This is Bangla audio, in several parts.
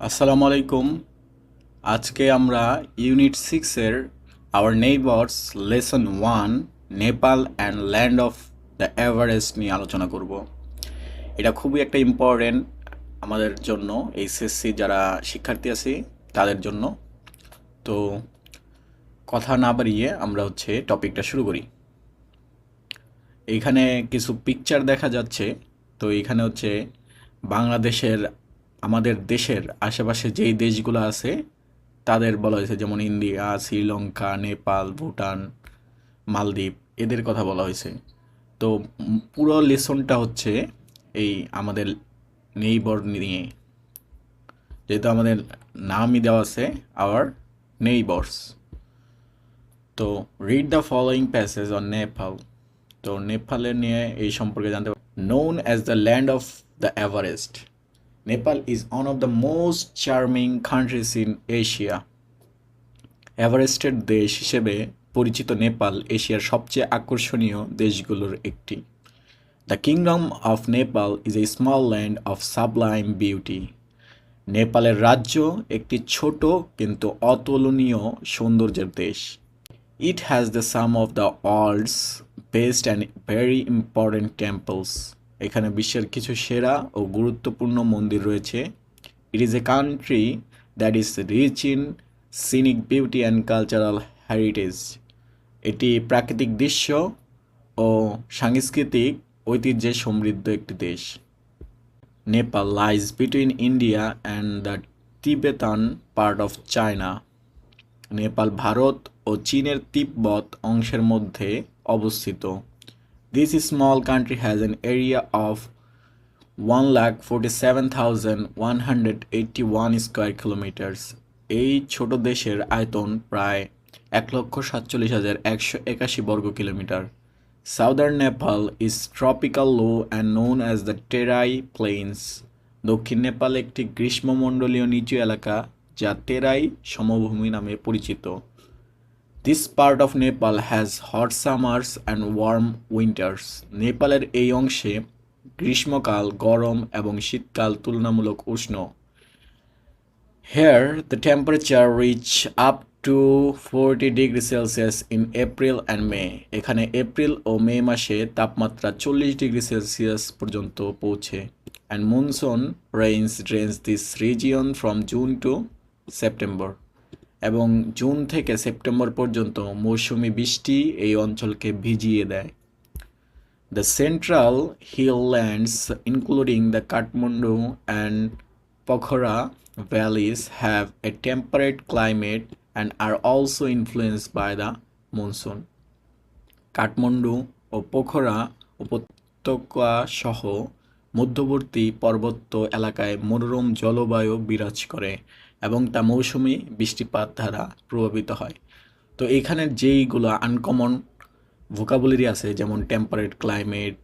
আসসালামু আলাইকুম। আজকে আমরা ইউনিট 6-এর our neighbours lesson 1 Nepal and land of the Everest নিয়ে আলোচনা করব। এটা খুবই একটা ইম্পর্টেন্ট আমাদের জন্য, এইচএসসি যারা শিক্ষার্থী আছি তাদের জন্য। তো কথা না বাড়িয়ে আমরা টপিকটা শুরু করি। এইখানে কিছু পিকচার দেখা যাচ্ছে। তো এইখানে বাংলাদেশের, আমাদের দেশের আশেপাশে যেই দেশগুলো আছে তাদের বলা হয়েছে, যেমন ইন্ডিয়া, শ্রীলঙ্কা, নেপাল, ভুটান, মালদ্বীপ, এদের কথা বলা হয়েছে। তো পুরো লেসনটা এই আমাদের নেইবার নিয়ে, যেহেতু আমাদের নামই দেওয়া আছে আওয়ার নেইবার্স। তো read the following passage on Nepal. তো নেপালের নিয়ে এই সম্পর্কে জানতে পারি। Known as the land of the Everest, Nepal is one of the most charming countries in Asia. এভারেস্টের দেশ হিসেবে পরিচিত নেপাল এশিয়ার সবচেয়ে আকর্ষণীয় দেশগুলোর একটি। The kingdom of Nepal is a small land of sublime beauty. নেপালের রাজ্য একটি ছোট কিন্তু অতুলনীয় সৌন্দর্যের দেশ। It has the some of the world's best and very important temples. এখানে বিশ্বের কিছু সেরা ও গুরুত্বপূর্ণ মন্দির রয়েছে। It is a country that is rich in scenic beauty and cultural heritage. এটি প্রাকৃতিক দৃশ্য ও সাংস্কৃতিক ঐতিহ্যে সমৃদ্ধ একটি দেশ। Nepal lies between India and the Tibetan part of China. Nepal Bharat ও চীনের তিব্বত অংশের মধ্যে অবস্থিত। This small country has an area of 1,47,181 square kilometres. এই ছোট দেশের আয়তন প্রায় 1,47,181 বর্গ কিলোমিটার। Southern Nepal is tropical low and known as the Terai plains. দক্ষিণ নেপাল একটি গ্রীষ্মমণ্ডলীয় নিচু এলাকা যা তেরাই সমভূমি নামে পরিচিত। This part of Nepal has hot summers and warm winters. নেপালের এই অংশে গ্রীষ্মকাল গরম এবং শীতকাল তুলনামূলক উষ্ণ। Here, the temperature reach up to 40 degree Celsius in April and May. এখানে এপ্রিল ও মে মাসে তাপমাত্রা 40 ডিগ্রি সেলসিয়াস পর্যন্ত পৌঁছে। And monsoon rains drains this region from June to September. এবং জুন থেকে সেপ্টেম্বর পর্যন্ত মৌসুমী বৃষ্টি এই অঞ্চলকে ভিজিয়ে দেয়। The central hilllands, including the Kathmandu and Pokhara valleys, have a temperate climate and are also influenced by the monsoon. Kathmandu ও পোখরা উপত্যকা সহ মধ্যবর্তী পার্বত্য এলাকায় মনোরম জলবায়ু বিরাজ করে এবং তা মৌসুমী বৃষ্টিপাত দ্বারা প্রভাবিত হয়। তো এইখানের যেইগুলো আনকমন ভোকাবুলারি আছে, যেমন টেম্পারেট ক্লাইমেট,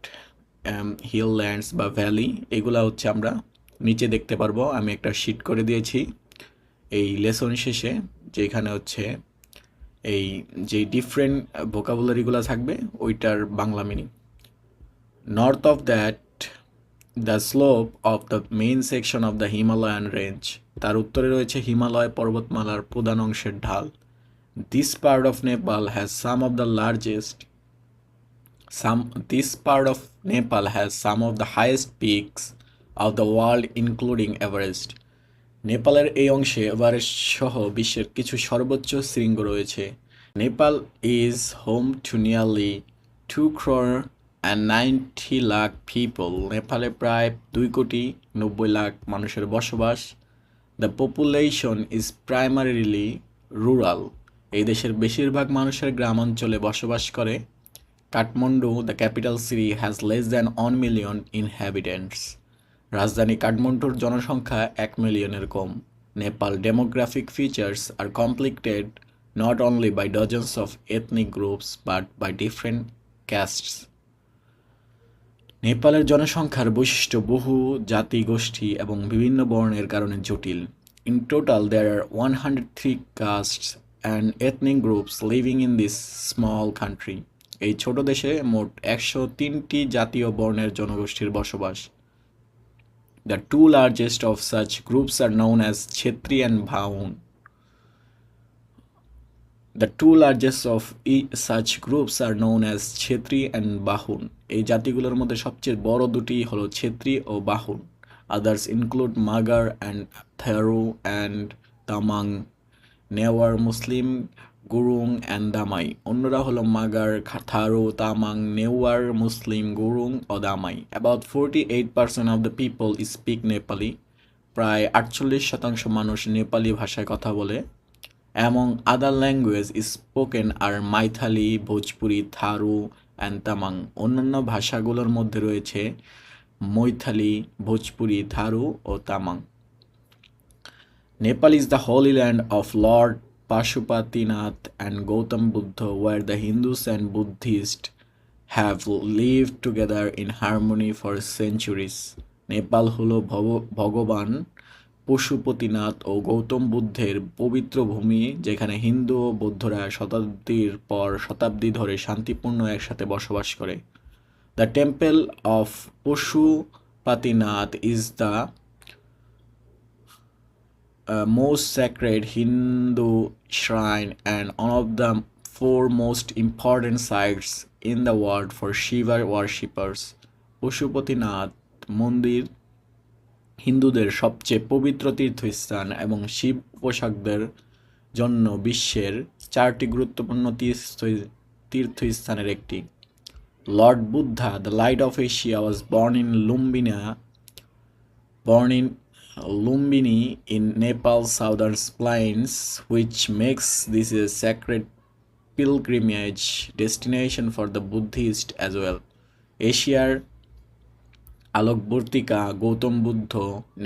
হিলল্যান্ডস বা ভ্যালি, এগুলা আমরা নিচে দেখতে পারবো। আমি একটা শিট করে দিয়েছি এই লেসন শেষে, যেখানে এই যে ডিফারেন্ট ভোকাবুলারিগুলো থাকবে ওইটার Bangla meaning. North of that the slope of the main section of the Himalayan range. তার উত্তরে রয়েছে হিমালয় পর্বতমালার প্রধান অংশের ঢাল। This part of Nepal has some of the largest This part of Nepal has some of the highest peaks of the world, including Everest. নেপালের এই অংশে এভারেস্ট সহ বিশ্বের কিছু সর্বোচ্চ শৃঙ্গ রয়েছে। Nepal is home to nearly 2 crore and 90 lakh people. নেপালে প্রায় 2,90,00,000 মানুষের বসবাস। The population is primarily rural. এই দেশের বেশিরভাগ মানুষের গ্রামাঞ্চলে বসবাস করে। Kathmandu, the capital city, has less than 1 million inhabitants. রাজধানী কাঠমান্ডুর জনসংখ্যা 1 মিলিয়নের কম। Nepal demographic features are complicated not only by dozens of ethnic groups but by different castes. নেপালের জনসংখ্যার বৈশিষ্ট্য বহু জাতি গোষ্ঠী এবং বিভিন্ন বর্ণের কারণে জটিল। In total there are 103 castes and ethnic groups living in this small country. এই ছোট দেশে মোট 103টি জাতীয় বর্ণের জনগোষ্ঠীর বসবাস। The two largest of such groups are known as Chetri and Bhaun. The two largest of such groups are known as Chetri and Bahun. এই জাতিগুলোর মধ্যে সবচেয়ে বড় দুটি হলো ছেত্রি ও বাহুন. Others include Magar and Tharo and Tamang, Newar, Muslim, Gurung and Damai. অন্যরা হলো মাগার, থারো, তামাং, নেওয়ার, মুসলিম, গুরুং ও দামাই. About 48% of the people speak Nepali. প্রায় 48% মানুষ নেপালি ভাষায় কথা বলে. Among other languages spoken are Maithili, Bhojpuri, Tharu and Tamang. অন্যান্য ভাষাগুলোর মধ্যে রয়েছে মৈথালি, ভোজপুরি, থারু ও Tamang. Nepal is the holy land of Lord Pashupatinath and Gautam Buddha, where the Hindus and Buddhists have lived together in harmony for centuries. Nepal হলো ভগবান পশুপতিনাথ ও গৌতম বুদ্ধের পবিত্র ভূমি, যেখানে হিন্দু ও বৌদ্ধরা শতাব্দীর পর শতাব্দী ধরে শান্তিপূর্ণ একসাথে বসবাস করে. The temple of Pashupatinath is the most sacred Hindu shrine and one of the four most important sites in the world for Shiva worshippers. Pashupatinath মন্দির হিন্দুদের সবচেয়ে পবিত্র তীর্থস্থান এবং শিব উপাসকদের জন্য বিশ্বের 4টি গুরুত্বপূর্ণ তীর্থস্থানের একটি. Lord Buddha, the light of Asia, was born in Lumbini in Nepal's southern plains, which makes this a sacred pilgrimage destination for the Buddhists as well. এশিয়ার আলোকবর্তিকা গৌতম বুদ্ধ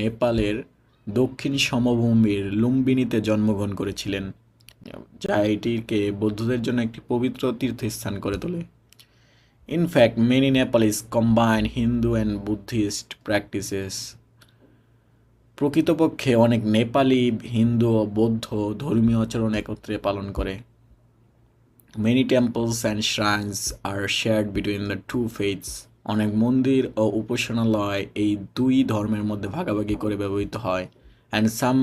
নেপালের দক্ষিণ সমভূমির লুম্বিনীতে জন্মগ্রহণ করেছিলেন, যা এটিকে বৌদ্ধদের জন্য একটি পবিত্র তীর্থস্থান করে তোলে. In fact, many Nepalis combine Hindu and Buddhist practices. প্রকৃতপক্ষে অনেক নেপালি হিন্দু ও বৌদ্ধ ধর্মীয় আচরণ একত্রে পালন করে. Many temples and shrines are shared between the two faiths. অনেক মন্দির ও উপাসনালয় এই দুই ধর্মের মধ্যে ভাগাভাগি করে ব্যবহৃত হয়. And some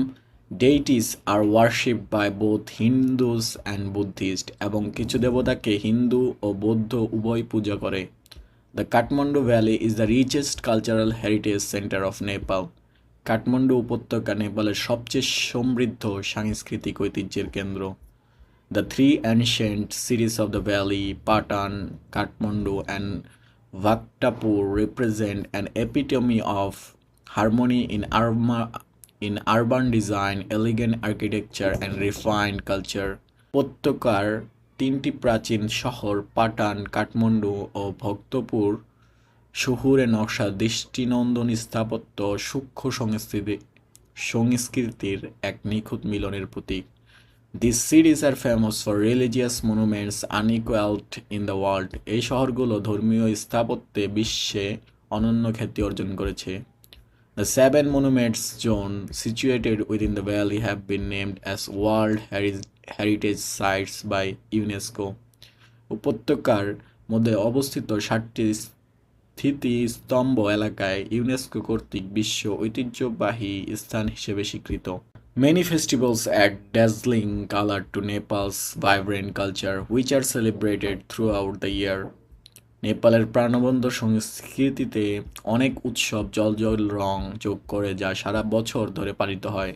deities are worshipped by both Hindus and Buddhists. এবং কিছু দেবতাকে হিন্দু ও বৌদ্ধ উভয় পূজা করে. The Kathmandu Valley is the richest cultural heritage center of Nepal. Kathmandu উপত্যকা নেপালের সবচেয়ে সমৃদ্ধ সাংস্কৃতিক ঐতিহ্যের কেন্দ্র. The three ancient cities of the valley, Patan, Kathmandu and Bhaktapur, represent an epitome of harmony in urban design, elegant architecture and refined culture. উপত্যকার 3টি প্রাচীন শহর পাটান, কাঠমান্ডু ও ভক্তপুর শহুরে নকশা, দৃষ্টিনন্দন স্থাপত্য, সূক্ষ্ম সংস্কৃতির এক নিখুঁত মিলনের প্রতীক. These cities are famous for religious monuments unequaled in the world. এই শহরগুলো ধর্মীয় স্থাপত্যে বিশ্বে অনন্য খ্যাতি অর্জন করেছে. The 7 monuments zone situated within the valley have been named as World Heritage Sites by UNESCO. উপত্যকার মধ্যে অবস্থিত 7টি স্থিতিস্তম্ভ এলাকায় ইউনেস্কো কর্তৃক বিশ্ব ঐতিহ্যবাহী স্থান হিসেবে স্বীকৃত. Many festivals add dazzling color to Nepal's vibrant culture, which are celebrated throughout the year. নেপালের প্রাণবন্ত সংস্কৃতিতে অনেক উৎসব জ্বলজ্বল রং যোগ করে যা সারা বছর ধরে পালিত হয়.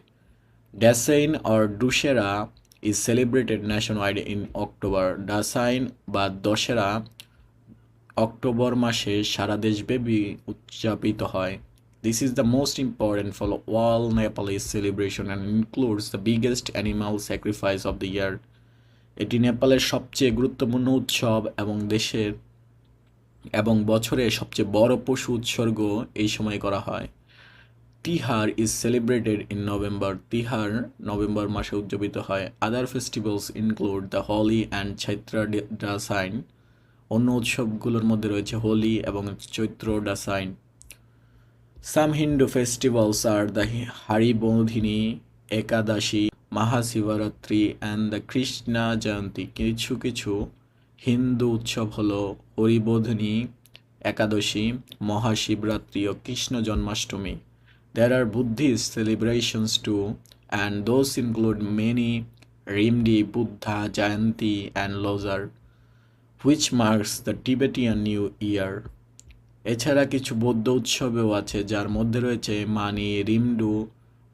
Dasein or Dussehra is celebrated nationwide in October. Dasein বা দশেরা অক্টোবর মাসে সারা দেশব্যাপী উদযাপিত হয়. This is the most important for all Nepalese celebration and includes the biggest animal sacrifice of the year. এটি নেপালের সবচেয়ে গুরুত্বপূর্ণ উৎসব এবং বছরের সবচেয়ে বড় পশু উৎসর্গ এই সময় করা হয়. Tihar is celebrated in November. Tihar November মাসে উদযাপিত হয়. Other festivals include the Holi and Chaitra Dasain. অন্য উৎসবগুলোর মধ্যে রয়েছে হোলি এবং চৈত্র দাসাইন. Some Hindu festivals are the Haribodhini, Ekadashi, Mahasivaratri and the Krishna Jayanti. কিছু হিন্দু উৎসব হলো হরিবোধিনী, একাদশী, মহাশিবরাত্রি ও Krishna Janmashtami. There are Buddhist celebrations too, and those include many Rimdi, Buddha, Jayanti, and Losar, which marks the Tibetan New Year. এছাড়া কিছু বৌদ্ধ উৎসবও আছে যার মধ্যে রয়েছে মানি, রিমডু,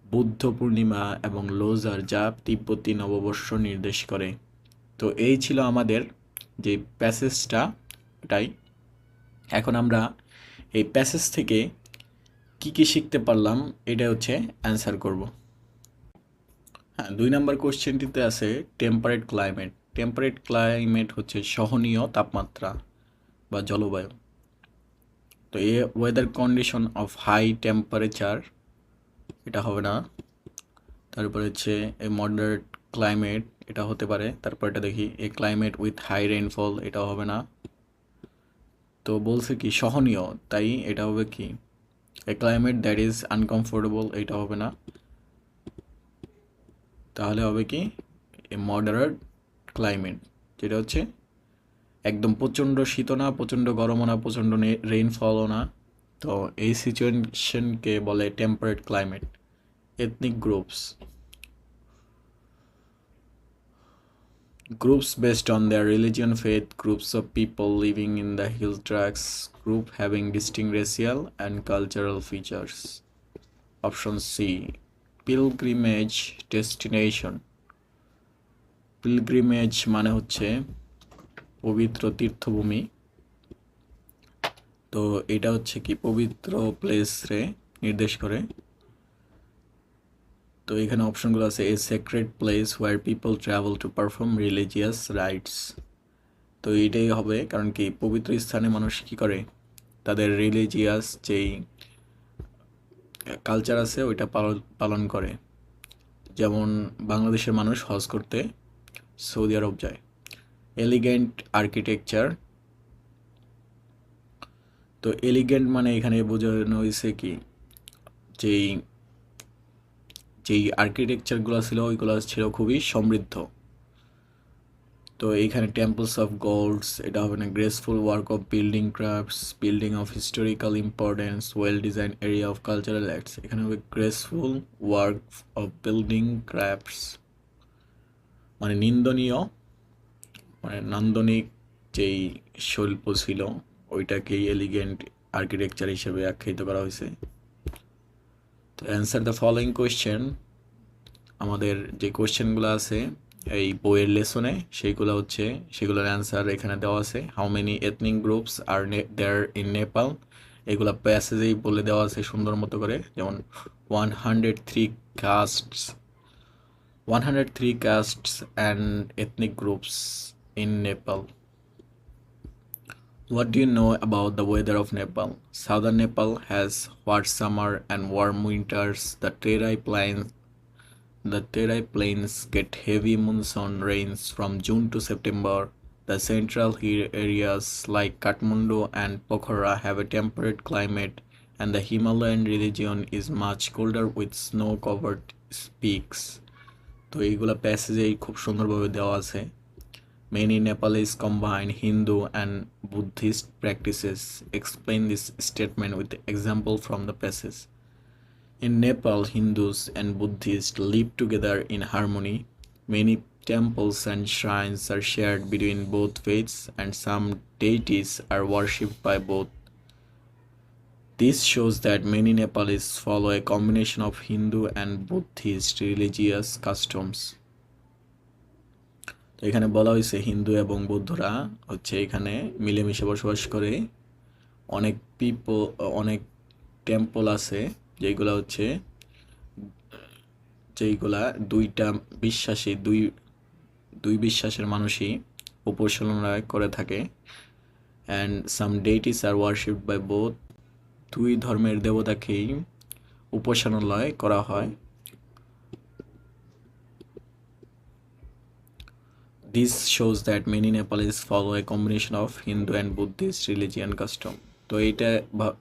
বুদ্ধ পূর্ণিমা এবং লোজার, যা তিব্বতী নববর্ষ নির্দেশ করে। তো এই ছিল আমাদের যে প্যাসেজটা, এটাই। এখন আমরা এই প্যাসেজ থেকে কি কি শিখতে পারলাম এটা হচ্ছে অ্যান্সার করব। হ্যাঁ, 2 নম্বর কোশ্চেনটিতে আছে টেম্পারেট ক্লাইমেট। টেম্পারেট ক্লাইমেট হচ্ছে সহনীয় তাপমাত্রা বা জলবায়ু। তো a weather condition of high temperature, এটা হবে না। তারপরে হচ্ছে এ মডারেট ক্লাইমেট, এটা হতে পারে। তারপর এটা দেখি এ ক্লাইমেট উইথ হাই রেইনফল, এটাও হবে না। তো বলছে কি সহনীয়, তাই এটা হবে কি এ ক্লাইমেট দ্যাট ইজ আনকমফোর্টেবল, এটা হবে না। তাহলে হবে কি এ মডারেট ক্লাইমেট, যেটা হচ্ছে একদম প্রচণ্ড শীতও না, প্রচণ্ড গরমও না, প্রচণ্ড রেইনফলও না। তো এই সিচুয়েশনকে বলে temperate climate. Ethnic groups, groups based on their religion, faith, groups of people living in the hill tracts, group having distinct racial and cultural features. Option C, pilgrimage destination. Pilgrimage মানে হচ্ছে পবিত্র তীর্থভূমি। তো এটা হচ্ছে কি পবিত্র প্লেসরে নির্দেশ করে। তো এখানে অপশনগুলো আছে a sacred place where people travel to perform religious rites. তো এইটাই হবে, কারণ কি পবিত্র স্থানে মানুষ কী করে তাদের রিলিজিয়াস যেই কালচার আছে ওইটা পালন করে। যেমন বাংলাদেশের মানুষ হজ করতে সৌদি আরব যায়। এলিগেন্ট আর্কিটেকচার, তো এলিগেন্ট মানে এখানে বোঝানো হয়েছে কি যেই যেই আর্কিটেকচারগুলো ছিল ওইগুলো ছিল খুবই সমৃদ্ধ। তো এইখানে টেম্পলস অফ গডস, এটা হবে না। Graceful work of building crafts, building of historical importance, well design area of cultural acts, এখানে হবে graceful work of building crafts, মানে নিন্দনীয়, মানে নান্দনিক যেই শিল্প ছিল ওইটাকেই এলিগেন্ট আর্কিটেকচার হিসেবে আখ্যায়িত করা হয়েছে। তো অ্যান্সার দ্য ফলোয়িং কোয়েশ্চেন, আমাদের যে কোয়েশ্চেনগুলো আছে এই বইয়ের লেসনে সেইগুলো হচ্ছে সেগুলোর অ্যান্সার এখানে দেওয়া আছে। How many ethnic groups are there in Nepal, এগুলো প্যাসেজেই বলে দেওয়া আছে সুন্দর মতো করে। যেমন 103 কাস্টস 103 castes and ethnic groups in Nepal. What do you know about the weather of Nepal? Southern Nepal has hot summer and warm winters. The Terai Plains get heavy monsoon rains from June to September. The central hill areas like Kathmandu and Pokhara have a temperate climate, and the Himalayan region is much colder with snow-covered peaks. তো এইগুলো প্যাসেজেই খুব সুন্দরভাবে দেওয়া আছে। Many Nepalese combine Hindu and Buddhist practices. Explain this statement with example from the passage. In Nepal, Hindus and Buddhists live together in harmony. Many temples and shrines are shared between both faiths, and some deities are worshipped by both. This shows that many Nepalese follow a combination of Hindu and Buddhist religious customs. তো এখানে বলা হয়েছে হিন্দু এবং বৌদ্ধরা হচ্ছে এখানে মিলেমিশে বসবাস করে। অনেক টেম্পল আছে যেগুলা হচ্ছে দুইটা বিশ্বাসী দুই বিশ্বাসের মানুষই উপাসনা করে থাকে। And some deities are worshipped by both, দুই ধর্মের দেবতাকেই উপাসনালয় করা হয়। This shows that many Nepalese follow a combination of Hindu and Buddhist religion custom. তো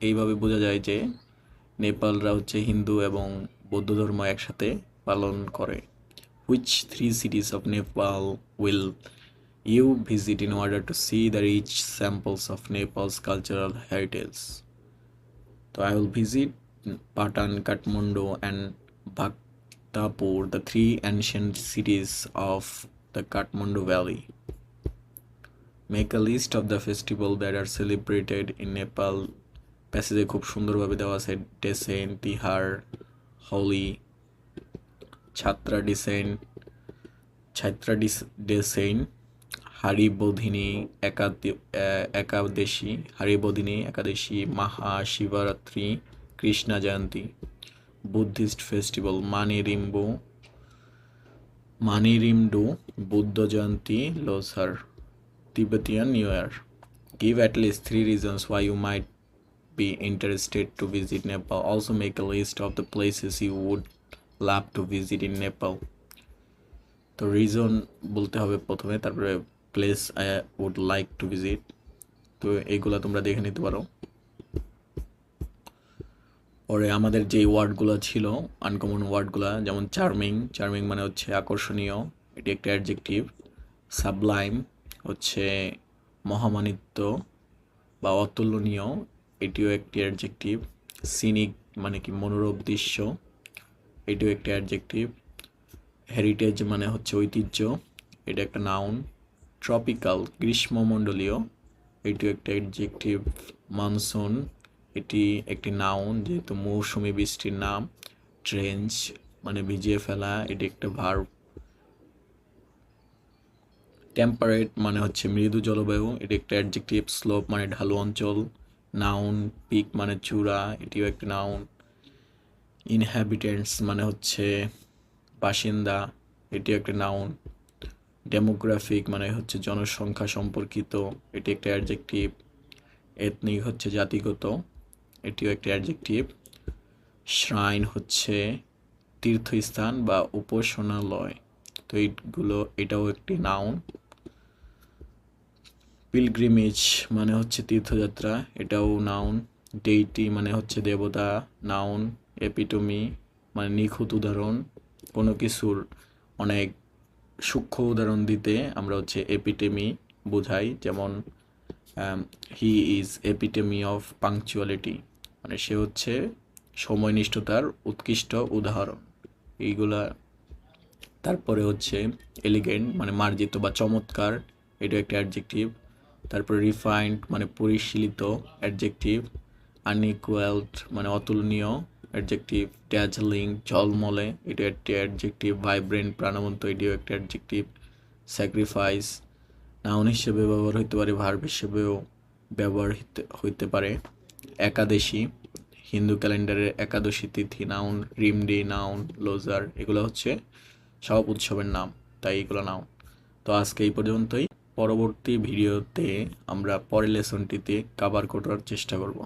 এইভাবে বোঝা যায় যে নেপালরা হচ্ছে হিন্দু এবং বৌদ্ধ ধর্ম একসাথে পালন করে। Which 3 cities of Nepal will you visit in order to see the rich samples of Nepal's cultural heritage? তো I will visit Patan, Kathmandu, and Bhaktapur, the three ancient cities of the Kathmandu Valley. Make a list of the festivals that are celebrated in Nepal. প্যাসেজে খুব সুন্দরভাবে দেওয়া আছে ডেসেন, তিহার, হোলি, ছাত্রা ডেসেন, একাদশী, মহাশিবরাত্রি, কৃষ্ণা জয়ন্তী, Buddhist festival মানিরিমডু, Buddha Jayanti, Losar, Tibetan New Year. Give at least 3 reasons why you might be interested to visit Nepal. Also make a list of the places you would love to visit in Nepal. তো রিজন বলতে হবে প্রথমে, তারপরে place I would like to visit. তো এইগুলা তোমরা দেখে নিতে পারো। পরে আমাদের যে ওয়ার্ডগুলো ছিল আনকমন ওয়ার্ডগুলা, যেমন চার্মিং মানে হচ্ছে আকর্ষণীয়, এটি একটা অ্যাডজেক্টিভ। সাবলাইম হচ্ছে মহামানিত্য বা অতুলনীয়, এটিও একটি অ্যাডজেক্টিভ। সিনিক মানে কি মনোরম দৃশ্য, এটিও একটা অ্যাডজেক্টিভ। হেরিটেজ মানে হচ্ছে ঐতিহ্য, এটা একটা নাউন। ট্রপিক্যাল গ্রীষ্মমণ্ডলীয়, এটিও একটা অ্যাডজেক্টিভ। মনসুন এটি একটি নাউন যেহেতু মৌসুমি বৃষ্টির নাম। ট্রেঞ্চ মানে ভিজিয়ে ফেলা, এটি একটা ভার্ব। টেম্পারেট মানে হচ্ছে মৃদু জলবায়ু, এটি একটা অ্যাডজেক্টিভ। স্লোপ মানে ঢালু অঞ্চল, নাউন। পিক মানে চূড়া, এটিও একটা নাউন। ইনহ্যাবিটেন্টস মানে হচ্ছে বাসিন্দা, এটিও একটা নাউন। ডেমোগ্রাফিক মানে হচ্ছে জনসংখ্যা সম্পর্কিত, এটি একটা অ্যাডজেক্টিভ। এথনিক হচ্ছে জাতিগত, এটিও একটা অ্যাডজেক্টিভ। শ্রাইন হচ্ছে তীর্থস্থান বা উপাসনালয়, তো এটাও একটি নাউন। পিলগ্রিমেজ মানে হচ্ছে তীর্থযাত্রা, এটাও নাউন। ডেইটি মানে হচ্ছে দেবতা, নাউন। এপিটমি মানে নিখুঁত উদাহরণ, কোনো কিছুর অনেক সূক্ষ্ম উদাহরণ দিতে আমরা হচ্ছে এপিটেমি বোঝাই। যেমন হি ইজ এপিটেমি অফ পাংচুয়ালিটি, মানে সে হচ্ছে সময়নিষ্ঠতার উৎকৃষ্ট উদাহরণ। এইগুলা। তারপরে হচ্ছে এলিগেন্ট মানে মার্জিত বা চমৎকার, এটা একটা অ্যাডজেক্টিভ। তারপরে রিফাইন্ড মানে পরিশীলিত, অ্যাডজেক্টিভ। আনইকুয়ালড মানে অতুলনীয়, অ্যাডজেক্টিভ। ড্যাজলিং ঝলমলে, এটা একটা অ্যাডজেক্টিভ। ভাইব্রেন্ট প্রাণবন্ত, এটিও একটা অ্যাডজেক্টিভ। স্যাক্রিফাইস নাউন হিসেবে ব্যবহার হইতে পারে, ভার্ব হিসেবেও ব্যবহার হইতে পারে। একাদশী হিন্দু ক্যালেন্ডারের একাদশী তিথি, নাউন। রিমডে নাউন। লোজার এগুলো হচ্ছে সব উৎসবের নাম, তাই এগুলো নাউন। তো আজকে এই পর্যন্তই। পরবর্তী ভিডিওতে আমরা পরের লেসনটিতে কভার করার চেষ্টা করব।